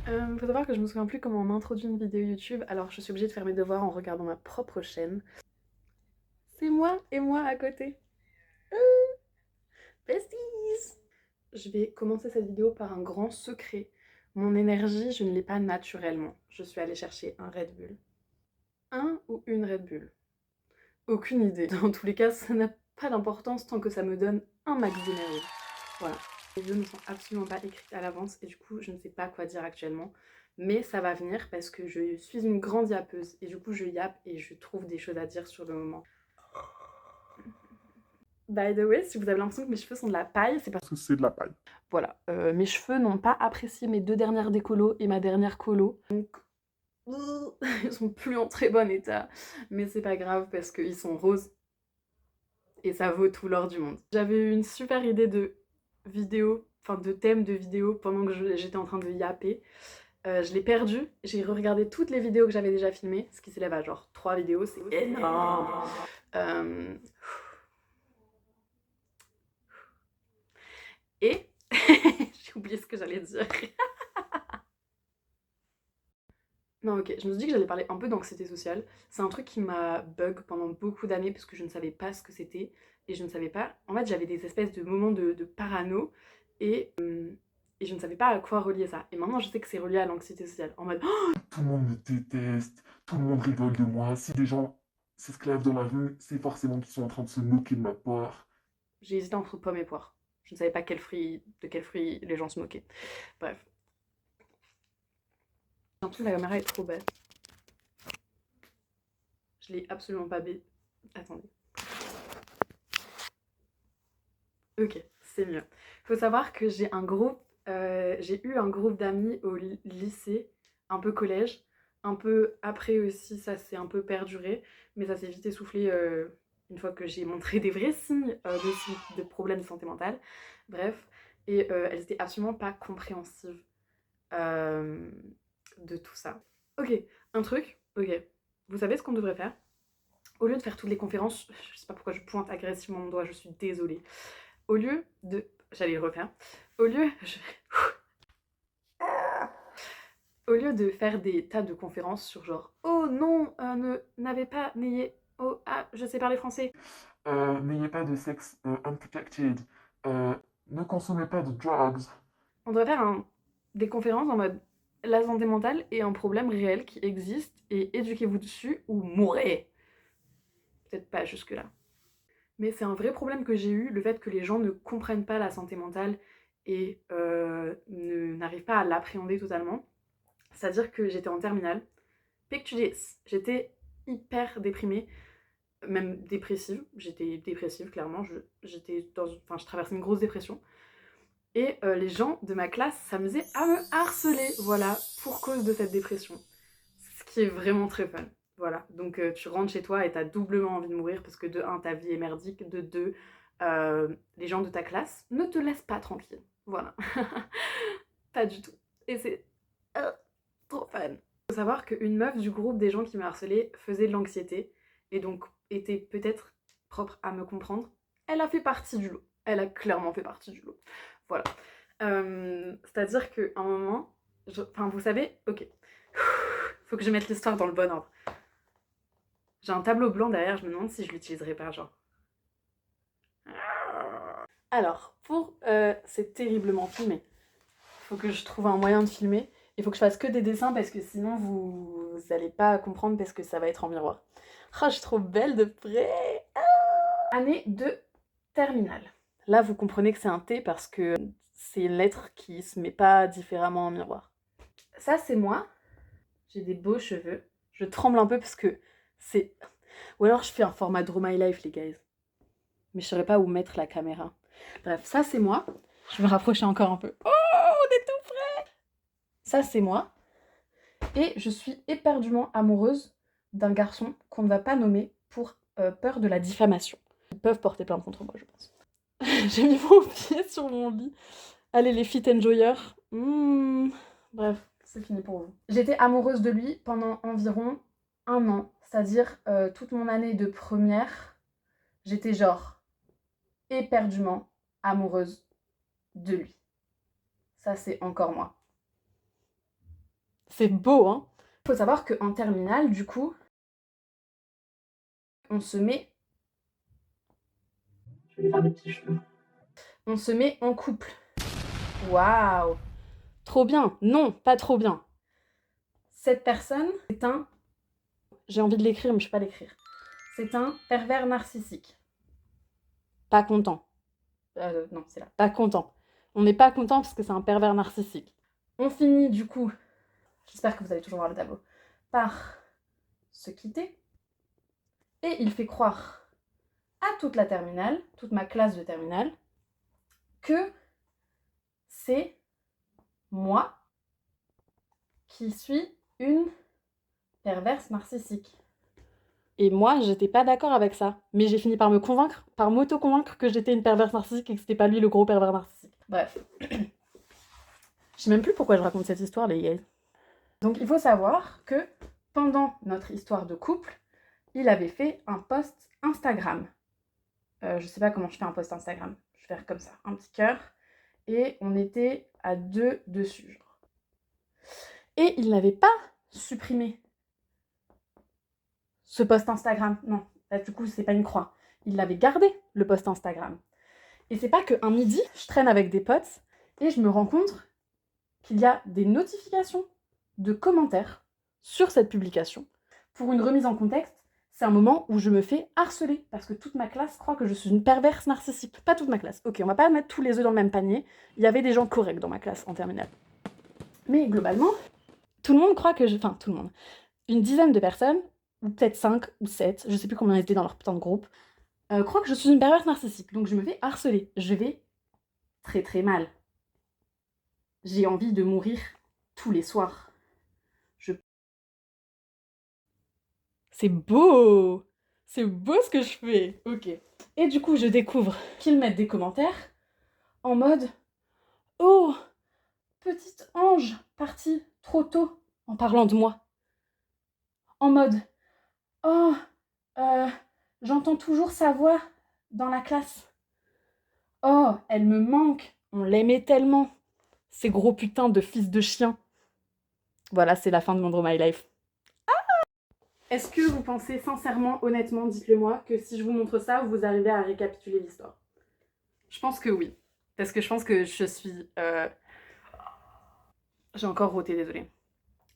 Faut savoir que je me souviens plus comment on introduit une vidéo YouTube, alors je suis obligée de faire mes devoirs en regardant ma propre chaîne. C'est moi et moi à côté. Besties! Je vais commencer cette vidéo par un grand secret. Mon énergie, je ne l'ai pas naturellement. Je suis allée chercher un Red Bull. Un ou une Red Bull? Aucune idée. Dans tous les cas, ça n'a pas d'importance tant que ça me donne un max d'énergie. Voilà. Les vidéos ne sont absolument pas écrites à l'avance et du coup, je ne sais pas quoi dire actuellement. Mais ça va venir parce que je suis une grande yappeuse et du coup, je yappe et je trouve des choses à dire sur le moment. By the way, si vous avez l'impression que mes cheveux sont de la paille, c'est parce que c'est de la paille. Voilà, mes cheveux n'ont pas apprécié mes 2 dernières décolos et ma dernière colo. Donc, ils sont plus en très bon état. Mais c'est pas grave parce qu'ils sont roses et ça vaut tout l'or du monde. J'avais eu une super idée de vidéo, enfin de thème de vidéo pendant que j'étais en train de yapper. Je l'ai perdu, j'ai re-regardé toutes les vidéos que j'avais déjà filmées, ce qui s'élève à genre 3 vidéos, c'est énorme. Euh, Et j'ai oublié ce que j'allais dire. Non, ok, je me suis dit que j'allais parler un peu d'anxiété sociale. C'est un truc qui m'a bug pendant beaucoup d'années parce que je ne savais pas ce que c'était et je ne savais pas. En fait, j'avais des espèces de moments de parano et, euh, et je ne savais pas à quoi relier ça. Et maintenant, je sais que c'est relié à l'anxiété sociale. En mode, oh, Tout le monde me déteste, tout le monde rigole de moi. Si des gens s'esclavent dans la rue, c'est forcément qu'ils sont en train de se moquer de ma part. j'ai hésité entre pommes et poire. Je ne savais pas de quel fruit les gens se moquaient. Bref. J'ai l'impression que la caméra est trop belle. Je l'ai absolument pas baissée. Attendez. Ok, c'est mieux. Faut savoir que j'ai eu un groupe d'amis au lycée, un peu collège, un peu après aussi, ça s'est un peu perduré, mais ça s'est vite essoufflé une fois que j'ai montré des vrais signes de problèmes de santé mentale. Bref, et elles étaient absolument pas compréhensives euh, de tout ça. Ok, un truc, ok. Vous savez ce qu'on devrait faire? Au lieu de faire toutes les conférences, je sais pas pourquoi je pointe agressivement mon doigt, je suis désolée. Au lieu de... J'allais le refaire. Au lieu... Au lieu de faire des tas de conférences sur genre oh non, n'avez pas, n'ayez... Oh, ah, je sais parler français. N'ayez pas de sexe unprotected. Euh, Ne consommez pas de drugs. On devrait faire des conférences en mode la santé mentale est un problème réel qui existe et éduquez-vous dessus ou mourrez. Peut-être pas jusque-là. Mais c'est un vrai problème que j'ai eu, le fait que les gens ne comprennent pas la santé mentale et n'arrivent pas à l'appréhender totalement. C'est-à-dire que j'étais en terminale, picture this, j'étais hyper déprimée, même dépressive, j'étais dépressive clairement, je traversais une grosse dépression. Et les gens de ma classe s'amusaient à me harceler, voilà, pour cause de cette dépression. Ce qui est vraiment très fun. Voilà, donc tu rentres chez toi et t'as doublement envie de mourir parce que de un, ta vie est merdique, de deux, les gens de ta classe ne te laissent pas tranquille. Voilà. Pas du tout. Et c'est trop fun. Faut savoir qu'une meuf du groupe des gens qui me harcelaient faisait de l'anxiété et donc était peut-être propre à me comprendre. Elle a fait partie du lot. Elle a clairement fait partie du lot. Voilà. C'est-à-dire qu'à un moment, enfin vous savez, ok, faut que je mette l'histoire dans le bon ordre. J'ai un tableau blanc derrière, je me demande si je l'utiliserai pas, genre. Alors, c'est terriblement filmé. Faut que je trouve un moyen de filmer. Il faut que je fasse que des dessins parce que sinon vous allez pas comprendre parce que ça va être en miroir. Oh, je suis trop belle de près. Année de terminale. Là, vous comprenez que c'est un T parce que c'est une lettre qui se met pas différemment en miroir. Ça, c'est moi. J'ai des beaux cheveux. Je tremble un peu parce que c'est... Ou alors je fais un format Draw My Life, les guys. Mais je saurais pas où mettre la caméra. Bref, ça, c'est moi. Je vais me rapprocher encore un peu. Oh, on est tout près. Ça, c'est moi. Et je suis éperdument amoureuse d'un garçon qu'on ne va pas nommer pour peur de la diffamation. Ils peuvent porter plainte contre moi, je pense. J'ai mis mon pied sur mon lit. Allez, les fit enjoyers. Bref, c'est fini pour vous. J'étais amoureuse de lui pendant environ un an. C'est-à-dire toute mon année de première, j'étais genre éperdument amoureuse de lui. Ça, c'est encore moi. C'est beau, hein. Faut savoir qu'en terminale, du coup, on se met... Je vais lui faire des petits cheveux. On se met en couple. Waouh! Trop bien! Non, pas trop bien. Cette personne, c'est un... J'ai envie de l'écrire, mais je ne peux pas l'écrire. C'est un pervers narcissique. Pas content. Non, c'est là. Pas content. On n'est pas content parce que c'est un pervers narcissique. On finit du coup, j'espère que vous allez toujours voir le tableau, par se quitter. Et il fait croire à toute la terminale, toute ma classe de terminale, que c'est moi qui suis une perverse narcissique. Et moi, j'étais pas d'accord avec ça. Mais j'ai fini par me convaincre, par m'auto-convaincre que j'étais une perverse narcissique et que c'était pas lui le gros pervers narcissique. Bref. Je sais même plus pourquoi je raconte cette histoire, les gars. Donc il faut savoir que pendant notre histoire de couple, il avait fait un post Instagram. Je sais pas comment je fais un post Instagram. Je vais faire comme ça, un petit cœur. Et on était à 2 dessus, genre. Et il n'avait pas supprimé ce post Instagram. Non, là, du coup, c'est pas une croix. Il l'avait gardé, le post Instagram. Et c'est pas qu'un midi, je traîne avec des potes et je me rends compte qu'il y a des notifications de commentaires sur cette publication. Pour une remise en contexte, c'est un moment où je me fais harceler parce que toute ma classe croit que je suis une perverse narcissique. Pas toute ma classe. Ok, on va pas mettre tous les œufs dans le même panier. Il y avait des gens corrects dans ma classe en terminale. Mais globalement, tout le monde croit que je... Enfin, tout le monde. Une dizaine de personnes, ou peut-être 5 ou 7, je sais plus combien ils étaient dans leur putain de groupe, croient que je suis une perverse narcissique. Donc je me fais harceler. Je vais très très mal. J'ai envie de mourir tous les soirs. C'est beau! C'est beau ce que je fais! Ok. Et du coup, je découvre qu'ils mettent des commentaires en mode « Oh, petite ange partie trop tôt » en parlant de moi. En mode « Oh, j'entends toujours sa voix dans la classe. Oh, elle me manque, on l'aimait tellement. Ces gros putains de fils de chien. » Voilà, c'est la fin de mon Draw My Life. Est-ce que vous pensez sincèrement, honnêtement, dites-le moi, que si je vous montre ça, vous arrivez à récapituler l'histoire? Je pense que oui. Parce que je pense que je suis... J'ai encore roté, désolée.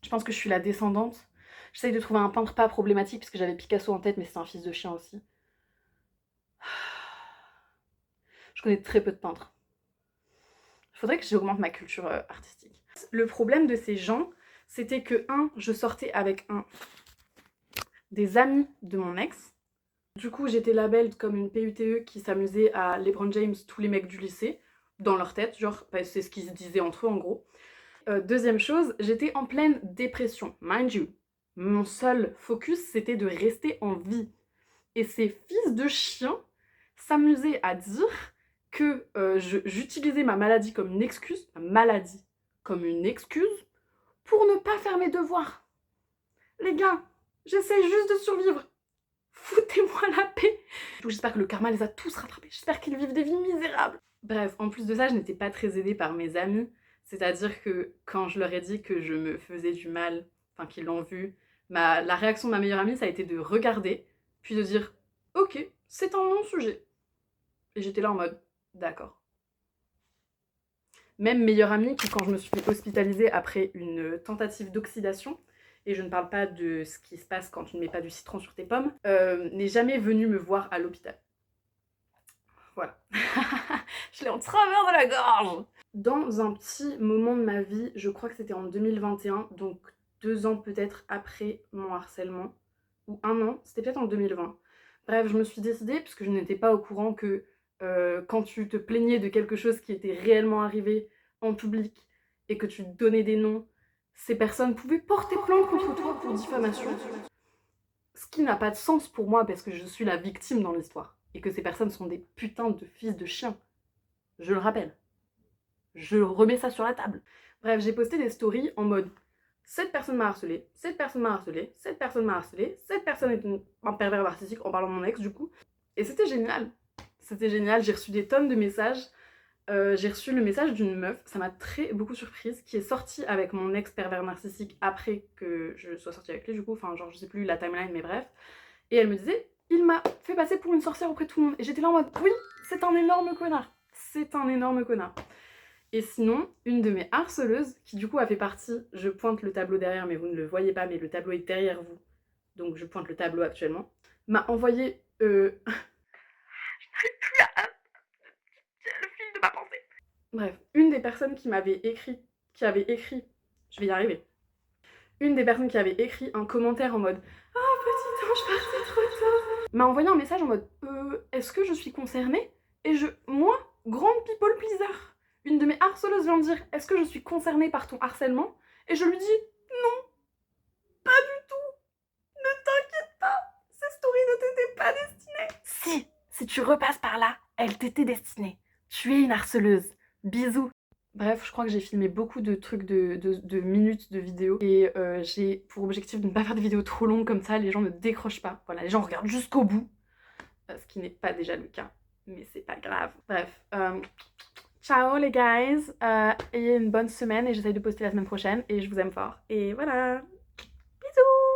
Je pense que je suis la descendante. J'essaye de trouver un peintre pas problématique, parce que j'avais Picasso en tête, mais c'est un fils de chien aussi. Je connais très peu de peintres. Il faudrait que j'augmente ma culture artistique. Le problème de ces gens, c'était que, je sortais avec des amis de mon ex. Du coup, j'étais label comme une PUTE qui s'amusait à LeBron James, tous les mecs du lycée, dans leur tête, genre, c'est ce qu'ils se disaient entre eux en gros. Deuxième chose, j'étais en pleine dépression, mind you. Mon seul focus, c'était de rester en vie. Et ces fils de chiens s'amusaient à dire que j'utilisais ma maladie comme une excuse, pour ne pas faire mes devoirs. Les gars, j'essaie juste de survivre. Foutez-moi la paix. J'espère que le karma les a tous rattrapés. J'espère qu'ils vivent des vies misérables. Bref, en plus de ça, je n'étais pas très aidée par mes amis. C'est-à-dire que quand je leur ai dit que je me faisais du mal, enfin qu'ils l'ont vu, la réaction de ma meilleure amie, ça a été de regarder, puis de dire « Ok, c'est un non-sujet ». Et j'étais là en mode « D'accord ». Même meilleure amie qui, quand je me suis hospitalisée après une tentative d'oxydation, et je ne parle pas de ce qui se passe quand tu ne mets pas du citron sur tes pommes, n'est jamais venue me voir à l'hôpital. Voilà. Je l'ai en travers de la gorge. Dans un petit moment de ma vie, je crois que c'était en 2021, donc 2 ans peut-être après mon harcèlement, ou 1 an, c'était peut-être en 2020. Bref, je me suis décidée, puisque je n'étais pas au courant que quand tu te plaignais de quelque chose qui était réellement arrivé en public, et que tu donnais des noms, ces personnes pouvaient porter plainte contre toi pour diffamation. Ce qui n'a pas de sens pour moi, parce que je suis la victime dans l'histoire, et que ces personnes sont des putains de fils de chiens. Je le rappelle. Je remets ça sur la table. Bref, j'ai posté des stories en mode « Cette personne m'a harcelé, cette personne m'a harcelé, cette personne m'a harcelé, cette personne est un pervers narcissique » en parlant de mon ex du coup. Et c'était génial. C'était génial, j'ai reçu des tonnes de messages j'ai reçu le message d'une meuf, ça m'a beaucoup surprise, qui est sortie avec mon ex pervers narcissique après que je sois sortie avec lui, du coup, enfin, genre, je sais plus la timeline, mais bref. Et elle me disait, il m'a fait passer pour une sorcière auprès de tout le monde. Et j'étais là en mode, oui, c'est un énorme connard. C'est un énorme connard. Et sinon, une de mes harceleuses, qui du coup a fait partie, je pointe le tableau derrière, mais vous ne le voyez pas, mais le tableau est derrière vous, donc je pointe le tableau actuellement, m'a envoyé le fil de ma pensée. Bref, une des personnes qui avait écrit, je vais y arriver, une des personnes qui avait écrit un commentaire en mode «Oh petit ange parti trop tôt», m'a envoyé un message en mode est-ce que je suis concernée? Et moi, grande people pleaser, une de mes harceleuses vient me dire est-ce que je suis concernée par ton harcèlement? Et je lui dis non, pas du tout, ne t'inquiète pas, ces stories ne t'étaient pas destinées. Si tu repasses par là, elles t'étaient destinées. Tu es une harceleuse. Bisous. Bref, je crois que j'ai filmé beaucoup de trucs de minutes de vidéos et j'ai pour objectif de ne pas faire des vidéos trop longues comme ça, les gens ne décrochent pas. Voilà, les gens regardent jusqu'au bout, ce qui n'est pas déjà le cas, mais c'est pas grave. Bref, ciao les guys, ayez une bonne semaine et j'essaye de poster la semaine prochaine et je vous aime fort. Et voilà, bisous.